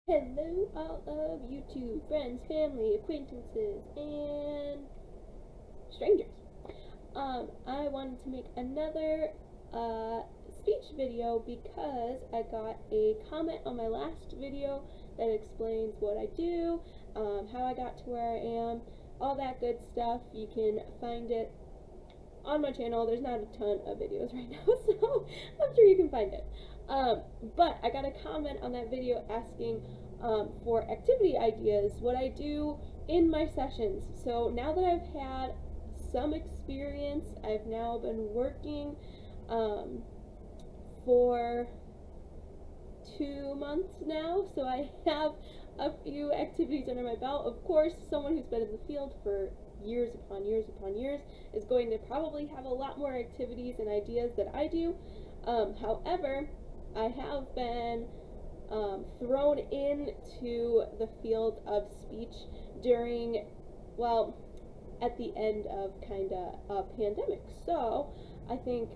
Hello, all of YouTube friends, family, acquaintances, and strangers. I wanted to make another speech video because I got a comment on my last video that explains what I do, how I got to where I am, all that good stuff. You can find it on my channel. There's not a ton of videos right now, so I'm sure you can find it. But I got a comment on that video asking for activity ideas, what I do in my sessions. So now that I've had some experience, I've now been working for 2 months now, so I have a few activities under my belt. Of course, someone who's been in the field for years upon years upon years is going to probably have a lot more activities and ideas that I do. However, I have been thrown into the field of speech during, well, at the end of kind of a pandemic. So I think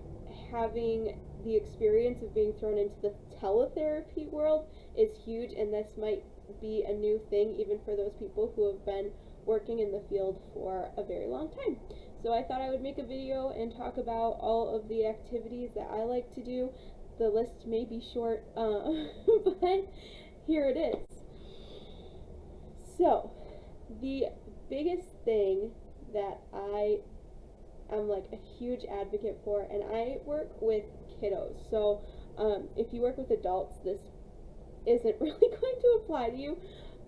having the experience of being thrown into the teletherapy world is huge, and this might be a new thing even for those people who have been working in the field for a very long time. So I thought I would make a video and talk about all of the activities that I like to do. The list may be short, but here it is. So, the biggest thing that I am like a huge advocate for, and I work with kiddos. So, if you work with adults, this isn't really going to apply to you.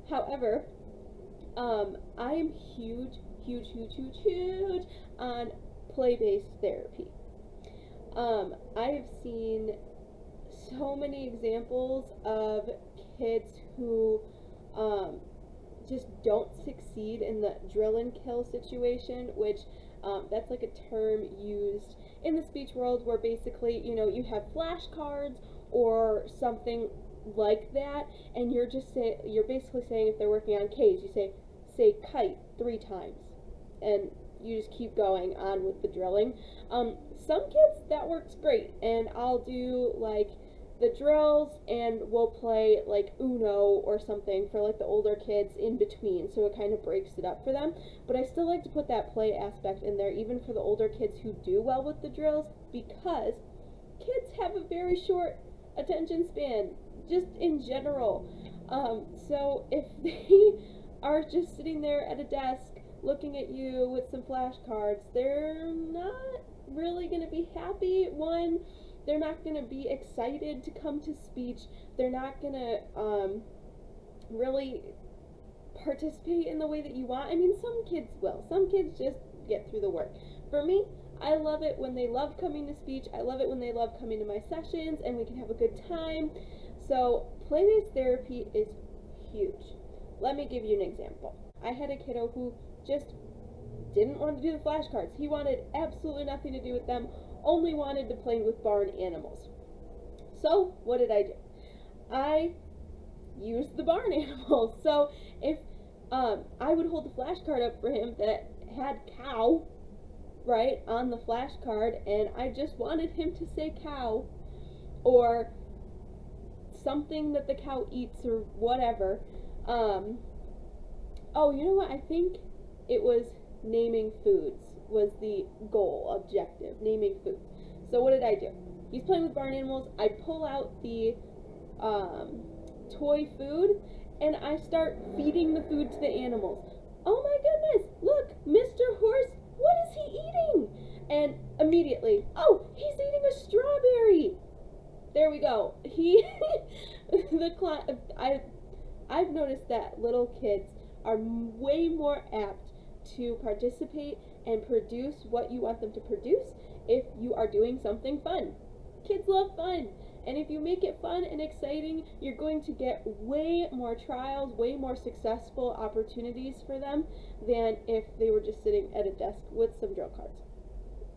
However, I am huge on play-based therapy. I have seen so many examples of kids who just don't succeed in the drill and kill situation, which that's like a term used in the speech world where basically, you have flashcards or something like that, and you're basically saying, if they're working on K's, you say kite 3 times, and you just keep going on with the drilling. Some kids that works great, and I'll do like the drills and we'll play like Uno or something for like the older kids in between, so it kind of breaks it up for them. But I still like to put that play aspect in there even for the older kids who do well with the drills, because kids have a very short attention span just in general. So if they are just sitting there at a desk looking at you with some flashcards, they're not really going to be happy. One, they're not going to be excited to come to speech. They're not going to really participate in the way that you want. I mean, some kids will. Some kids just get through the work. For me, I love it when they love coming to speech. I love it when they love coming to my sessions and we can have a good time. So play-based therapy is huge. Let me give you an example. I had a kiddo who just didn't want to do the flashcards. He wanted absolutely nothing to do with them, only wanted to play with barn animals. So what did I do? I used the barn animals. So if I would hold the flashcard up for him that had cow, right, on the flashcard, and I just wanted him to say cow, or something that the cow eats or whatever. Oh, you know what? I think it was naming foods was the goal, objective, naming foods. So what did I do? He's playing with barn animals. I pull out the toy food and I start feeding the food to the animals. Oh my goodness, look, Mr. Horse, what is he eating? And immediately, oh, he's eating a strawberry. There we go. I've noticed that little kids are way more apt to participate and produce what you want them to produce if you are doing something fun. Kids love fun, and if you make it fun and exciting, you're going to get way more trials, way more successful opportunities for them than if they were just sitting at a desk with some drill cards.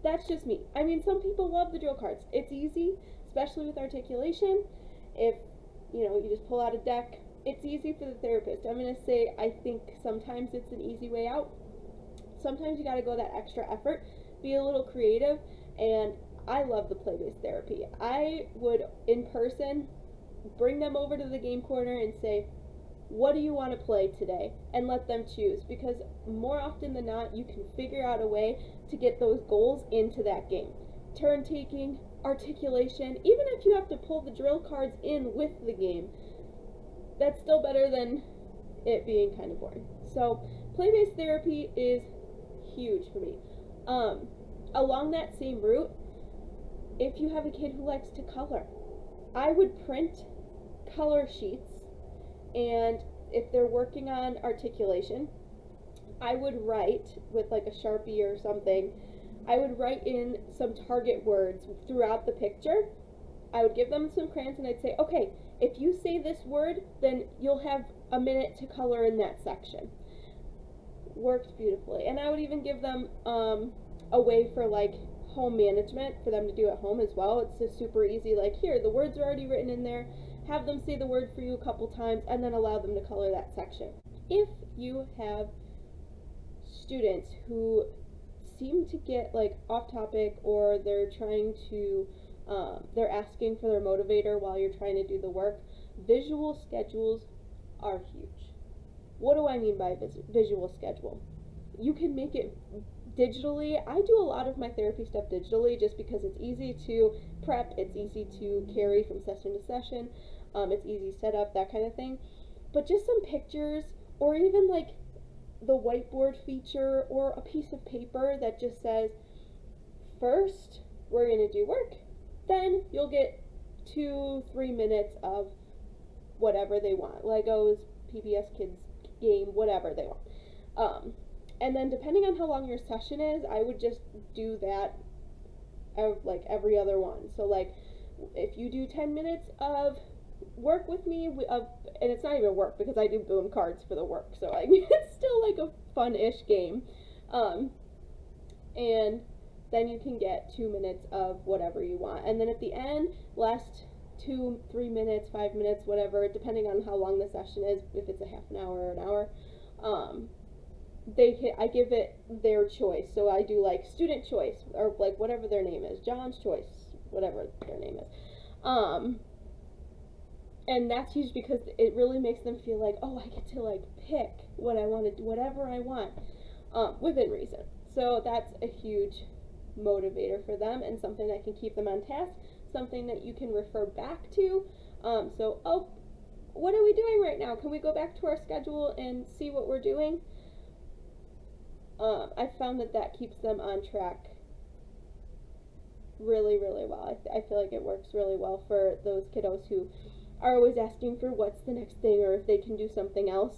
That's just me. I mean, some people love the drill cards. It's easy, especially with articulation. If you just pull out a deck, it's easy for the therapist. I'm going to say I think sometimes it's an easy way out. Sometimes you got to go that extra effort, be a little creative, and I love the play-based therapy. I would, in person, bring them over to the game corner and say, what do you want to play today, and let them choose, because more often than not you can figure out a way to get those goals into that game. Turn taking, articulation, even if you have to pull the drill cards in with the game, that's still better than it being kind of boring. So play-based therapy is huge for me. Along that same route, if you have a kid who likes to color, I would print color sheets, and if they're working on articulation, I would write with like a Sharpie or something, I would write in some target words throughout the picture. I would give them some crayons and I'd say, okay, if you say this word, then you'll have a minute to color in that section. Worked beautifully. And I would even give them a way for like home management for them to do at home as well. It's just super easy, like here, the words are already written in there, have them say the word for you a couple times, and then allow them to color that section. If you have students who seem to get like off topic, or they're trying to they're asking for their motivator while you're trying to do the work, visual schedules are huge. What do I mean by visual schedule? You can make it digitally. I do a lot of my therapy stuff digitally just because it's easy to prep, it's easy to carry from session to session, it's easy setup, that kind of thing. But just some pictures, or even like the whiteboard feature, or a piece of paper that just says, first we're going to do work, then you'll get 2-3 minutes of whatever they want, Legos, PBS Kids game, whatever they want. And then depending on how long your session is, I would just do that like every other one. So like if you do 10 minutes of work with me, and it's not even work because I do boom cards for the work, so I mean it's still like a fun-ish game, and then you can get 2 minutes of whatever you want, and then at the end, last 2-3 minutes, 5 minutes, whatever, depending on how long the session is, if it's a half an hour or an hour, I give it their choice. So I do like student choice, or like whatever their name is, John's choice, whatever their name is. And that's huge because it really makes them feel like, oh, I get to like pick what I want to do, whatever I want, within reason. So that's a huge motivator for them, and something that can keep them on task, something that you can refer back to. So, oh, what are we doing right now? Can we go back to our schedule and see what we're doing? I found that keeps them on track really, really well. I feel like it works really well for those kiddos who are always asking for what's the next thing, or if they can do something else.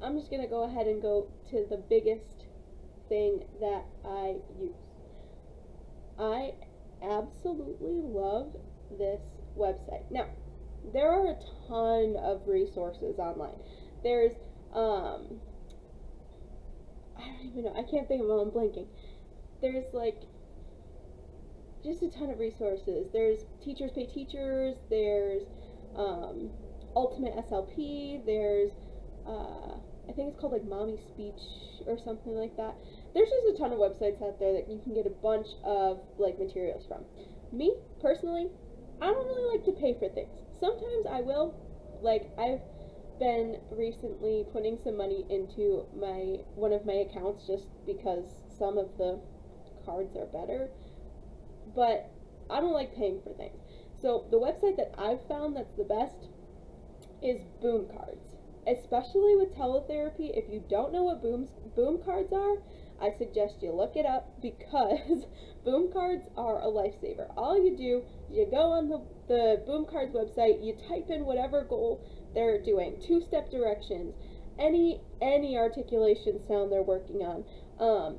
I'm just going to go ahead and go to the biggest thing that I use. I absolutely love this website. Now, there are a ton of resources online. There's, I don't even know, I can't think of them, I'm blanking. There's like just a ton of resources. There's Teachers Pay Teachers, there's Ultimate SLP, there's I think it's called like Mommy Speech or something like that. There's just a ton of websites out there that you can get a bunch of like materials from. Me, personally, I don't really like to pay for things. Sometimes I will. Like, I've been recently putting some money into one of my accounts just because some of the cards are better, but I don't like paying for things. So the website that I've found that's the best is Boom Cards. Especially with teletherapy, if you don't know what boom cards are, I suggest you look it up, because boom cards are a lifesaver. All you do is you go on the Boom Cards website, you type in whatever goal they're doing, 2-step directions, any articulation sound they're working on,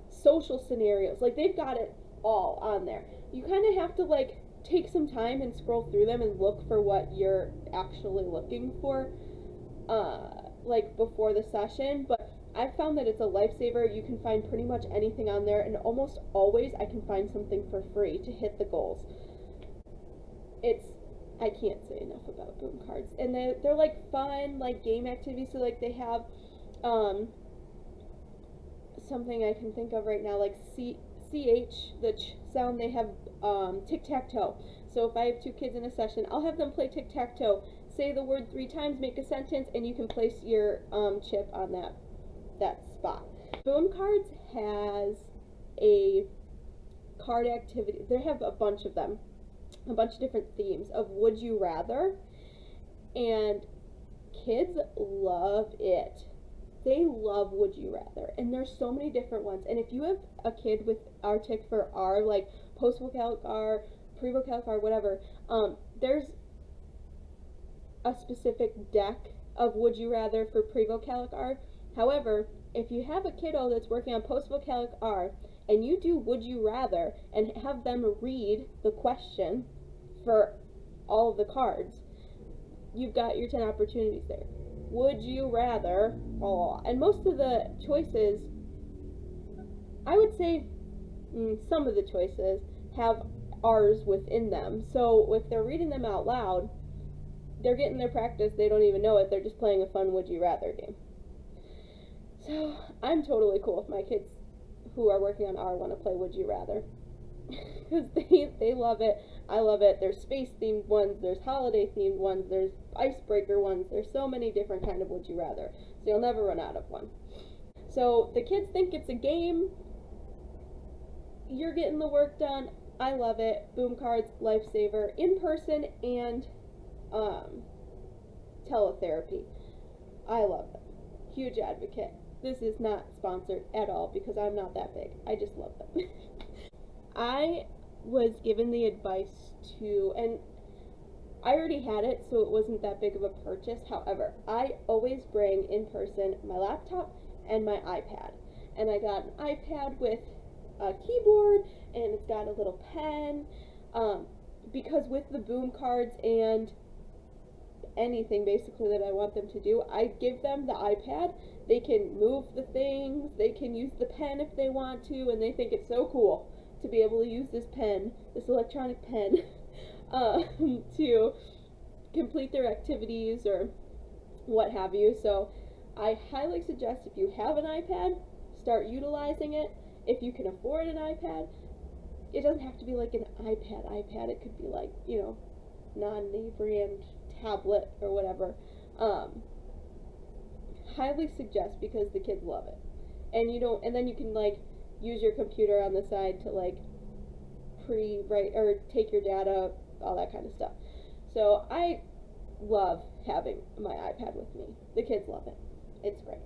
social scenarios, like they've got it all on there. You kind of have to like take some time and scroll through them and look for what you're actually looking for, like before the session, but I've found that it's a lifesaver. You can find pretty much anything on there, and almost always I can find something for free to hit the goals. I can't say enough about Boom Cards, and they're like fun, like game activities. So like they have something I can think of right now, like CH, the ch sound. They have tic-tac-toe. So if I have 2 kids in a session, I'll have them play tic-tac-toe, say the word 3 times, make a sentence, and you can place your chip on that spot. Boom Cards has a card activity. They have a bunch of them, a bunch of different themes of would you rather, and kids love it. They love would you rather, and there's so many different ones. And if you have a kid with RTIC for R, like post-vocalic R, pre-vocalic R, whatever, there's a specific deck of would you rather for pre-vocalic R. However, if you have a kiddo that's working on post-vocalic R and you do would you rather and have them read the question for all of the cards, you've got your 10 opportunities there. Would you rather, blah, blah, blah. And most of the choices, I would say some of the choices have R's within them. So if they're reading them out loud, they're getting their practice. They don't even know it. They're just playing a fun would you rather game. So I'm totally cool if my kids who are working on R want to play would you rather. Because they love it. I love it. There's space themed ones, there's holiday themed ones, there's icebreaker ones, there's so many different kind of would you rather. So you'll never run out of one. So the kids think it's a game. You're getting the work done. I love it. Boom Cards, lifesaver, in person and teletherapy. I love them. Huge advocate. This is not sponsored at all because I'm not that big. I just love them. I was given the advice to, and I already had it, so it wasn't that big of a purchase. However, I always bring in person my laptop and my iPad. And I got an iPad with a keyboard, and it's got a little pen, because with the Boom Cards and anything basically that I want them to do, I give them the iPad. They can move the things, they can use the pen if they want to, and they think it's so cool to be able to use this pen, this electronic pen, to complete their activities or what have you. So I highly suggest if you have an iPad, start utilizing it. If you can afford an iPad, it doesn't have to be like an iPad. It could be like, non-name brand tablet or whatever. Highly suggest because the kids love it. And then you can like use your computer on the side to like pre-write or take your data, all that kind of stuff. So I love having my iPad with me. The kids love it. It's great.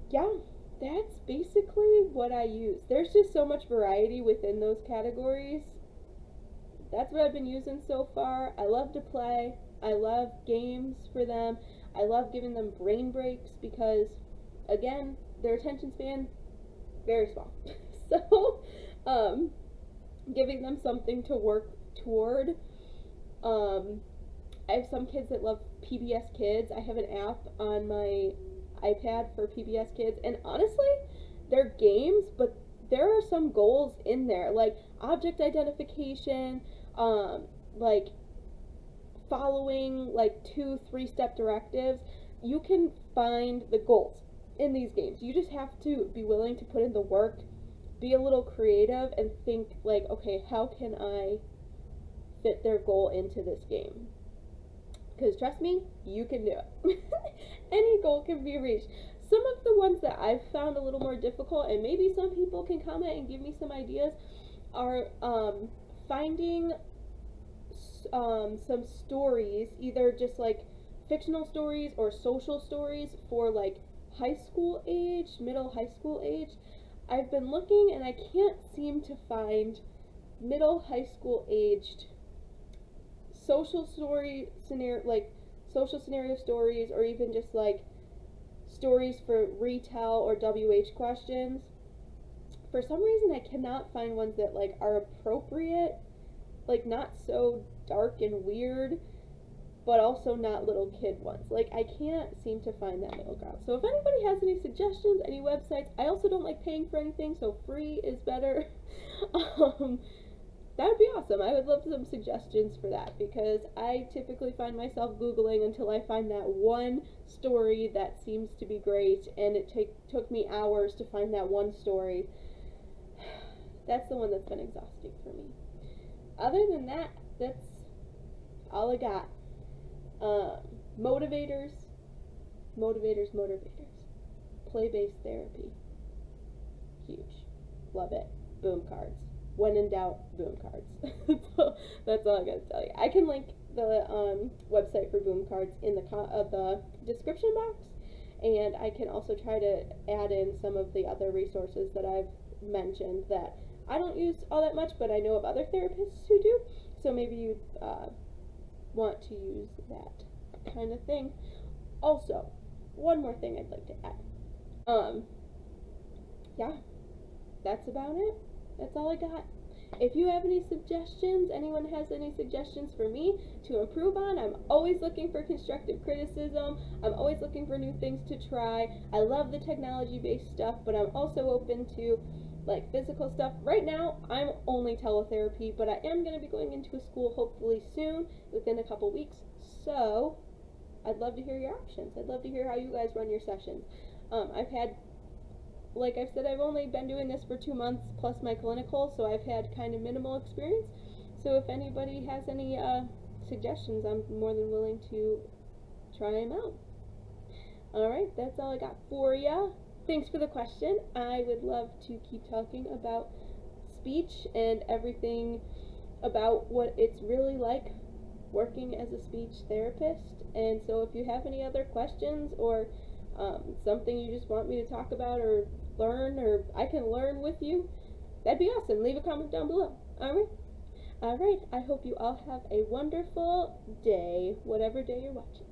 Yeah, that's basically what I use. There's just so much variety within those categories. That's what I've been using so far. I love to play. I love games for them. I love giving them brain breaks because, again, their attention span, very small. So, giving them something to work toward. I have some kids that love PBS Kids. I have an app on my iPad for PBS Kids, and honestly, they're games, but there are some goals in there, like object identification, like following like 2-3 step directives. You can find the goals in these games. You just have to be willing to put in the work, be a little creative, and think like, okay, how can I fit their goal into this game? Because trust me, you can do it. Any goal can be reached. Some of the ones that I've found a little more difficult, and maybe some people can comment and give me some ideas, are finding some stories, either just like fictional stories or social stories for like high school age, middle high school age. I've been looking and I can't seem to find middle high school aged social scenario stories, or even just like stories for retell or WH questions. For some reason I cannot find ones that like are appropriate, like not so dark and weird, but also not little kid ones. Like I can't seem to find that middle ground. So if anybody has any suggestions, any websites, I also don't like paying for anything, so free is better. That would be awesome. I would love some suggestions for that, because I typically find myself Googling until I find that one story that seems to be great, and it took me hours to find that one story. That's the one that's been exhausting for me. Other than that, that's all I got. Motivators, motivators, motivators. Play-based therapy. Huge. Love it. Boom cards. When in doubt, boom cards. So that's all I gotta tell you. I can link the website for boom cards in the description box, and I can also try to add in some of the other resources that I've mentioned that I don't use all that much, but I know of other therapists who do. So maybe you want to use that kind of thing. Also, one more thing I'd like to add. Yeah, that's about it. That's all I got. If you have any suggestions, anyone has any suggestions for me to improve on, I'm always looking for constructive criticism. I'm always looking for new things to try. I love the technology-based stuff, but I'm also open to like physical stuff. Right now, I'm only teletherapy, but I am going to be going into a school hopefully soon, within a couple weeks. So, I'd love to hear your options. I'd love to hear how you guys run your sessions. I've had, like I've said, I've only been doing this for 2 months plus my clinical, so I've had kind of minimal experience. So if anybody has any suggestions, I'm more than willing to try them out. Alright, that's all I got for ya. Thanks for the question. I would love to keep talking about speech and everything about what it's really like working as a speech therapist. And so if you have any other questions or something you just want me to talk about or learn, or I can learn with you, that'd be awesome. Leave a comment down below. Alright, I hope you all have a wonderful day, whatever day you're watching.